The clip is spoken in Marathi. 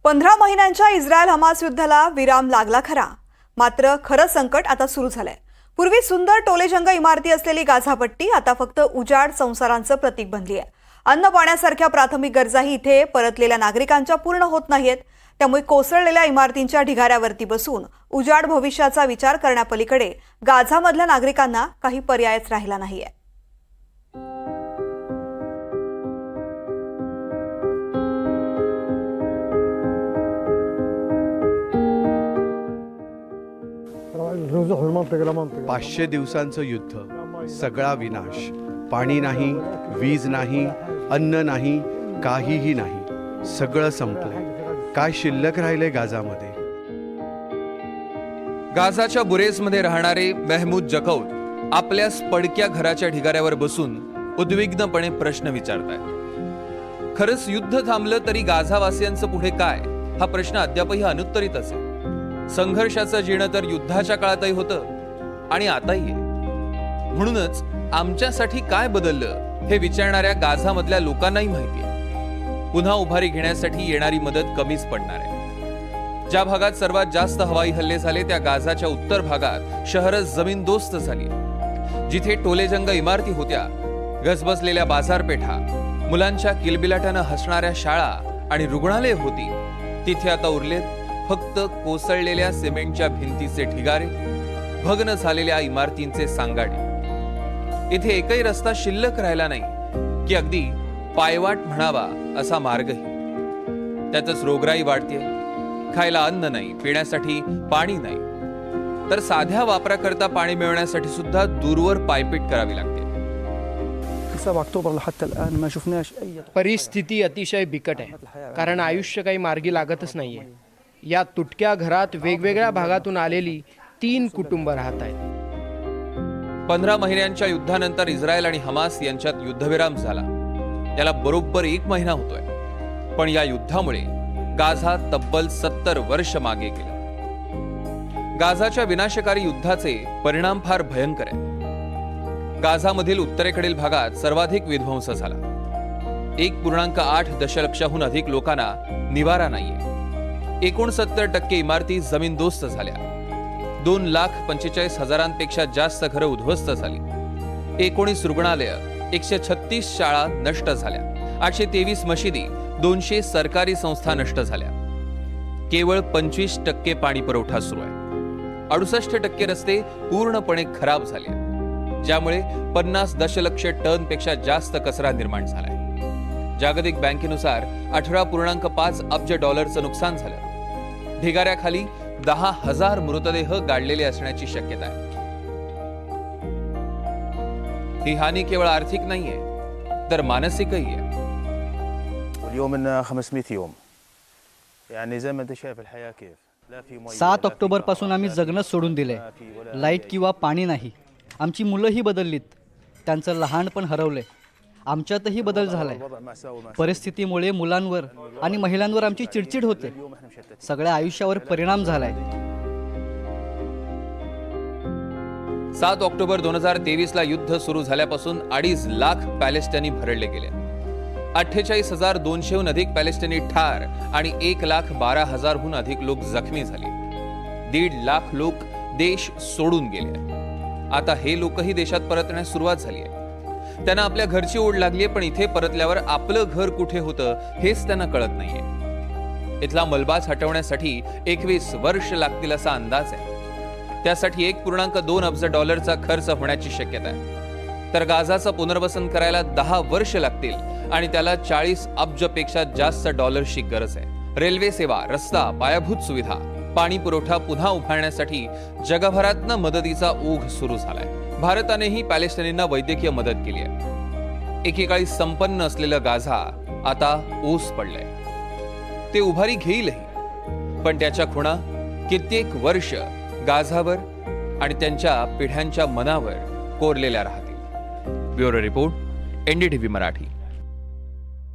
15 महिन्यांच्या इस्रायल हमास युद्धाला विराम लागला खरा, मात्र खरं संकट आता सुरू झालंय। पूर्वी सुंदर टोलेजंग इमारती असलेली गाझापट्टी आता फक्त उजाड संसारांचं प्रतीक बनली आहे। अन्न पाण्यासारख्या प्राथमिक गरजाही इथे परतलेल्या नागरिकांच्या पूर्ण होत नाहीत। त्यामुळे कोसळलेल्या इमारतींच्या ढिगाऱ्यावरती बसून उजाड भविष्याचा विचार करण्यापलीकडे गाझामधल्या नागरिकांना काही पर्यायच राहिला नाहीये। पाचशे दिवसांचं युद्ध, सगळा विनाश, पाणी नाही, वीज नाही, अन्न नाही, काहीही नाही, सगळं संपलंय। काय शिल्लक राहिले गाझामध्ये? गाझाच्या बुरेजमध्ये राहणारे मेहमूद जकौत आपल्या पडक्या घराच्या ढिगाऱ्यावर बसून उद्विग्नपणे प्रश्न विचारतायत। खरंच युद्ध थांबलं तरी गाझावासियांचं पुढे काय, हा प्रश्न अद्यापही अनुत्तरित असेल। संघर्षाचं जीर्ण तर युद्धाच्या काळातही होतं आणि आताही आहे। म्हणूनच आमच्यासाठी काय बदललं हे विचारणाऱ्या गाझामधल्या लोकांनाही माहिती आहे। पुन्हा उभारी घेण्यासाठी येणारी मदत कमीच पडणार आहे। ज्या भागात सर्वात जास्त हवाई हल्ले झाले त्या गाझाच्या उत्तर भागात शहरं जमीनदोस्त झाली। जिथे टोलेजंग इमारती होत्या, गजबजलेल्या बाजारपेठा, मुलांच्या किलबिलाटानं हसणाऱ्या शाळा आणि रुग्णालय होती, तिथे आता उरलेत फक्त कोसळलेल्या सिमेंटच्या भिंतीचे ढिगारे, भग्न झालेल्या इमारतींचे सांगाडे। इथे एकही रस्ता शिल्लक राहिला नाही की अगदी पायवाट म्हणावा असा मार्गही। त्यातच रोगराई वाढते, खायला अन्न नाही, पिण्यासाठी पाणी नाही, तर साध्या वापराकरता पाणी मिळवण्यासाठी सुद्धा दूरवर पायपीट करावी लागते। परिस्थिती अतिशय बिकट आहे, कारण आयुष्य काही मार्गी लागतच नाहीये। या तुटक्या घरात वेगवेगळ्या भागातून आलेली 3 कुटुंब राहत आहेत। 15 महिन्यांच्या युद्धानंतर इस्रायल आणि हमास यांच्यात युद्धविराम झाला। याला बरोबर 1 महिना होतोय, पण या युद्धामुळे गाझा तब्बल 70 वर्ष मागे गेलं। गाझाच्या विनाशकारी युद्धाचे परिणाम फार भयंकर आहेत। गाझामधील उत्तरेकडील भागात सर्वाधिक विध्वंस झाला। 1.8 दशलक्षाहून अधिक लोकांना निवारा नाहीये। 69% इमारती जमीनदोस्त झाल्या। 2,45,000पेक्षा जास्त घरं उद्ध्वस्त झाली। 19 रुग्णालय, 136 शाळा नष्ट झाल्या। 823 मशिदी, 200 सरकारी संस्था नष्ट झाल्या। केवळ 25% पाणी पुरवठा सुरू आहे। 68% रस्ते पूर्णपणे खराब झाले, ज्यामुळे 50 दशलक्ष टनपेक्षा जास्त कचरा निर्माण झालाय। जागतिक बँकेनुसार 18.5 अब्ज डॉलरचं नुकसान झालं। ढिगाऱ्याखाली 10,000 मृतदेह गाडलेले असण्याची शक्यता आहे। ही हानी केवळ आर्थिक नाहीये, तर मानसिकही आहे। 7 ऑक्टोबर पासून आम्ही जगणं सोडून दिले। लाईट किंवा पाणी नाही। आमची मुलंही बदललीत, त्यांचं लहानपण हरवले। आमच्यातही बदल झालाय। परिस्थितीमुळे मुलांवर आणि महिलांवर आमची चिडचिड होते। सगळ्या आयुष्यावर परिणाम झालाय। 7 ऑक्टोबर 2023 ला युद्ध सुरू झाल्यापासून 2.5 लाख पॅलेस्टाईनी भरडले गेले। 48,200हून अधिक पॅलेस्टाईनी ठार आणि 1,12,000हून अधिक लोक जखमी झाले। 1.5 लाख लोक देश सोडून गेले। आता हे लोकही देशात परतण्यास सुरुवात झाली आहे। त्यांना आपल्या घरची ओढ लागलीये, पण इथे परतल्यावर आपलं घर कुठे होतं हेच त्यांना कळत नाहीये। इथला मलबाच हटवण्यासाठी 21 वर्ष लागतील असा अंदाज आहे। त्यासाठी 1.2 अब्ज डॉलरचा खर्च होण्याची शक्यता आहे। तर गाझाचं पुनर्वसन करायला 10 वर्ष लागतील आणि त्याला 40 अब्जपेक्षा जास्त डॉलर्सची गरज आहे। रेल्वे सेवा, रस्ता, पायाभूत सुविधा, पाणी पुरवठा पुन्हा उभारण्यासाठी जगभरातनं मदतीचा ओघ सुरू झालाय। भारतानेही पॅलेस्टाईनींना वैद्यकीय मदत केली आहे। एकेकाळी संपन्न असलेलं गाझा आता ओस पडलंय। ते उभारी घेईलही, पण त्याच्या खुणा कित्येक वर्ष गाझावर आणि त्यांच्या पिढ्यांच्या मनावर कोरलेल्या राहतील। Bureau report, NDTV Marathi.